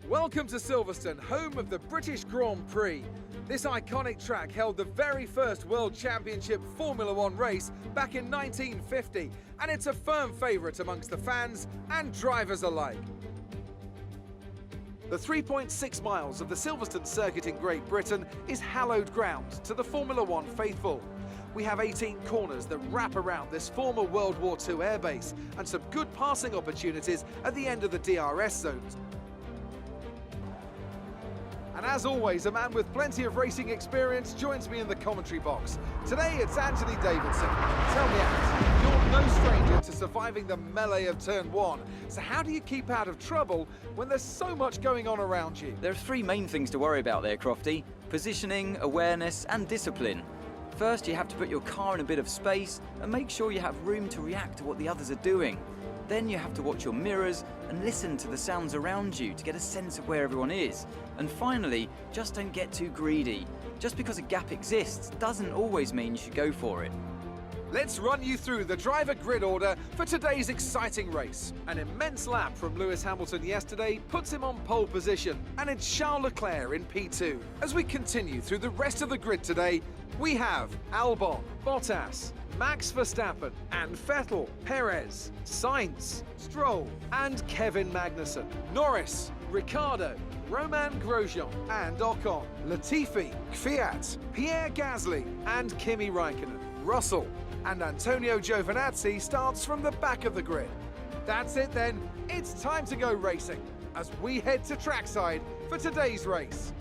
Welcome to Silverstone, home of the British Grand Prix. This iconic track held the very first World Championship Formula One race back in 1950, and it's a firm favourite amongst the fans and drivers alike. The 3.6 miles of the Silverstone circuit in Great Britain is hallowed ground to the Formula One faithful. We have 18 corners that wrap around this former World War II airbase and some good passing opportunities at the end of the DRS zones. And as always, a man with plenty of racing experience joins me in the commentary box. Today it's Anthony Davidson. Tell me, Ant, you're no stranger to surviving the melee of turn one. So how do you keep out of trouble when there's so much going on around you? There are three main things to worry about there, Crofty: positioning, awareness and discipline. First, you have to put your car in a bit of space and make sure you have room to react to what the others are doing. Then you have to watch your mirrors and listen to the sounds around you to get a sense of where everyone is. And finally, just don't get too greedy. Just because a gap exists doesn't always mean you should go for it. Let's run you through the driver grid order for today's exciting race. An immense lap from Lewis Hamilton yesterday puts him on pole position, and it's Charles Leclerc in P2. As we continue through the rest of the grid today, we have Albon, Bottas, Max Verstappen and Vettel, Perez, Sainz, Stroll and Kevin Magnussen, Norris, Ricciardo, Romain Grosjean and Ocon, Latifi, Kvyat, Pierre Gasly and Kimi Raikkonen, Russell and Antonio Giovinazzi starts from the back of the grid. That's it then, it's time to go racing as we head to trackside for today's race.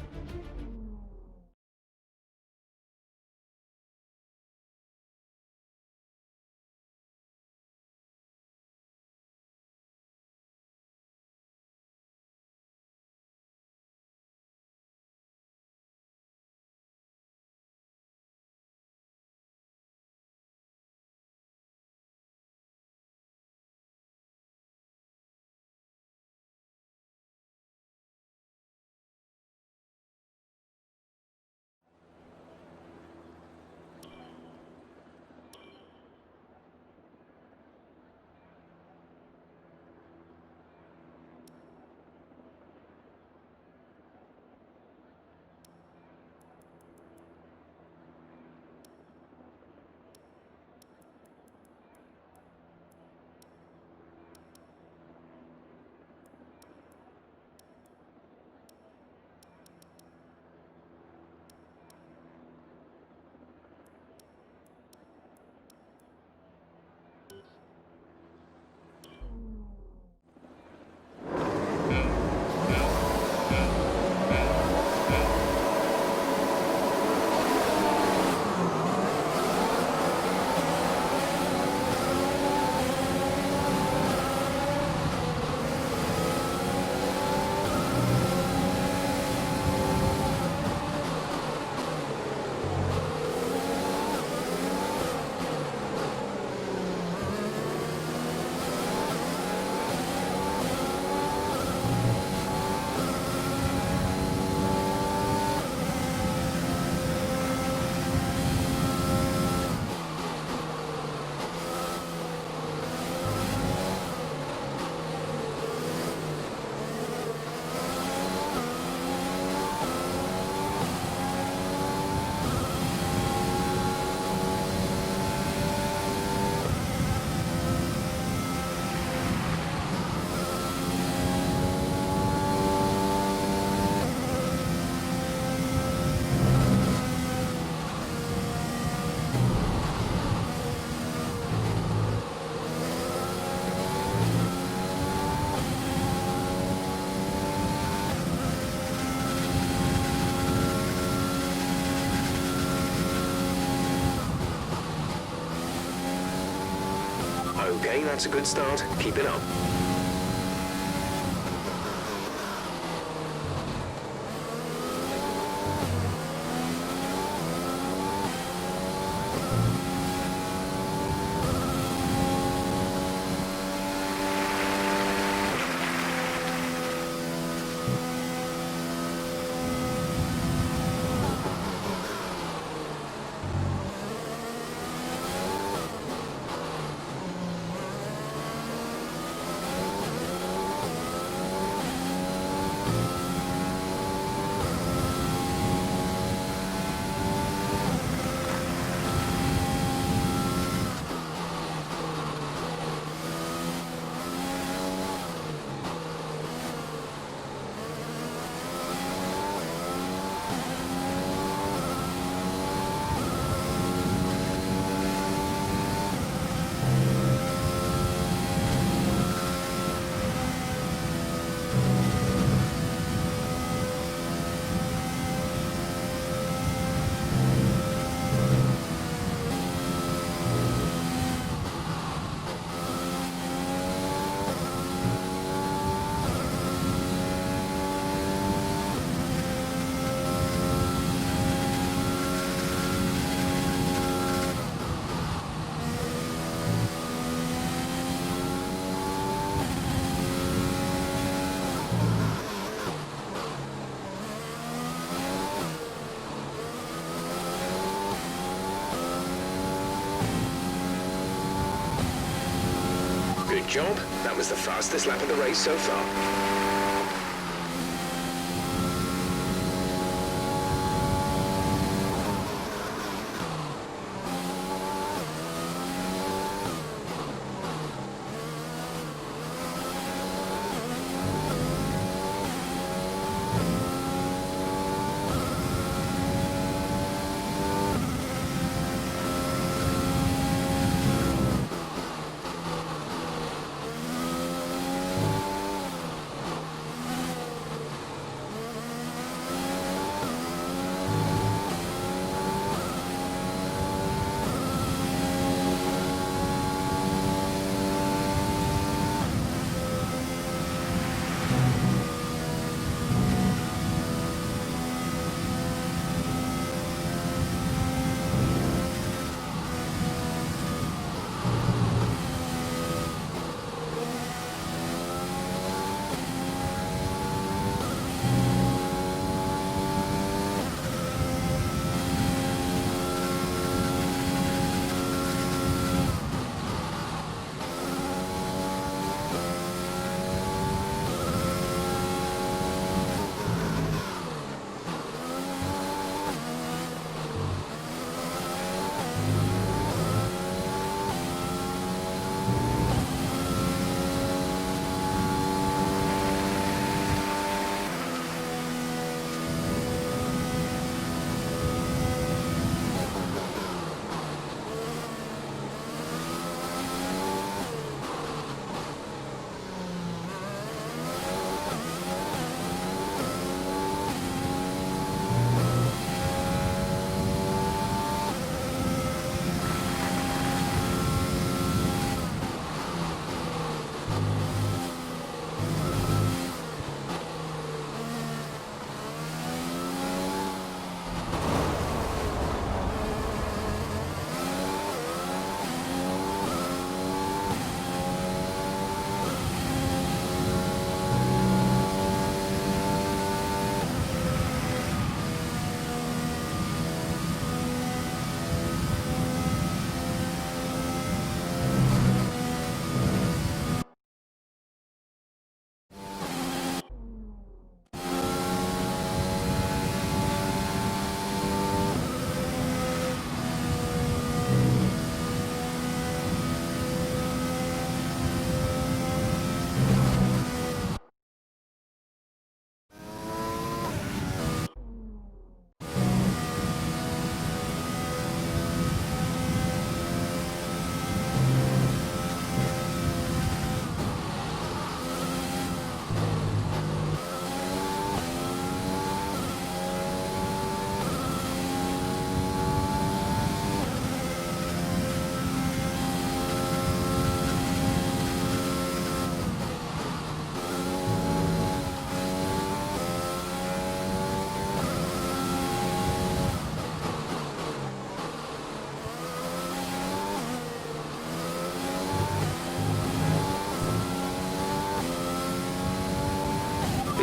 Okay, that's a good start. Keep it up. Good job. That was the fastest lap of the race so far.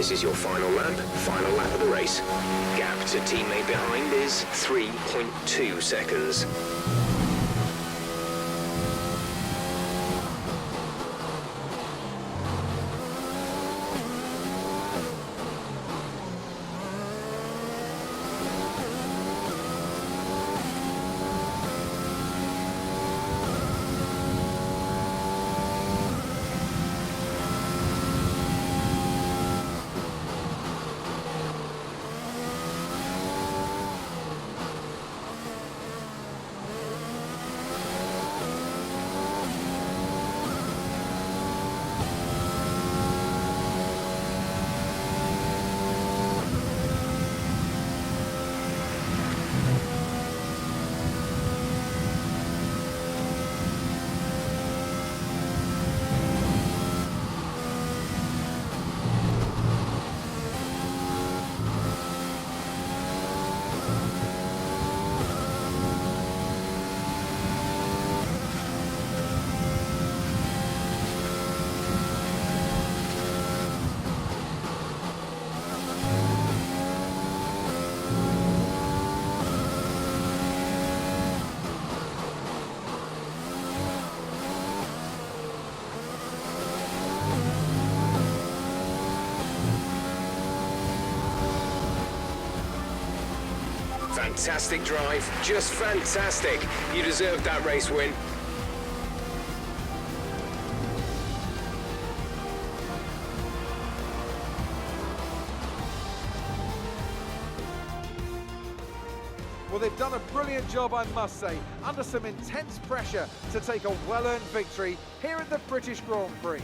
This is your final lap of the race. Gap to teammate behind is 3.2 seconds. Fantastic drive, just fantastic. You deserved that race win. Well, they've done a brilliant job, I must say, under some intense pressure to take a well-earned victory here at the British Grand Prix.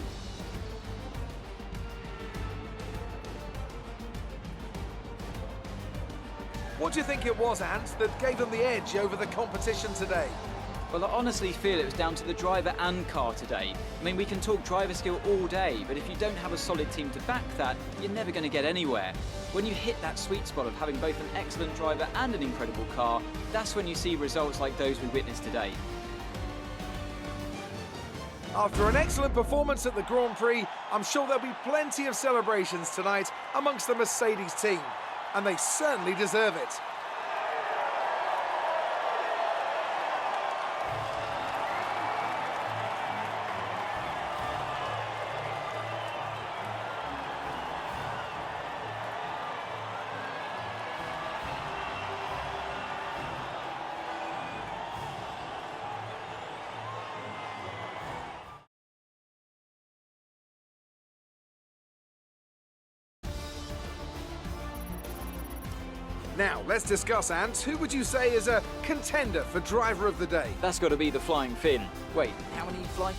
What do you think it was, Ant, that gave them the edge over the competition today? Well, I honestly feel it was down to the driver and car today. I mean, we can talk driver skill all day, but if you don't have a solid team to back that, you're never going to get anywhere. When you hit that sweet spot of having both an excellent driver and an incredible car, that's when you see results like those we witnessed today. After an excellent performance at the Grand Prix, I'm sure there'll be plenty of celebrations tonight amongst the Mercedes team, and they certainly deserve it. Now, let's discuss, Ant. Who would you say is a contender for driver of the day? That's got to be the Flying Finn. Wait, how many fly?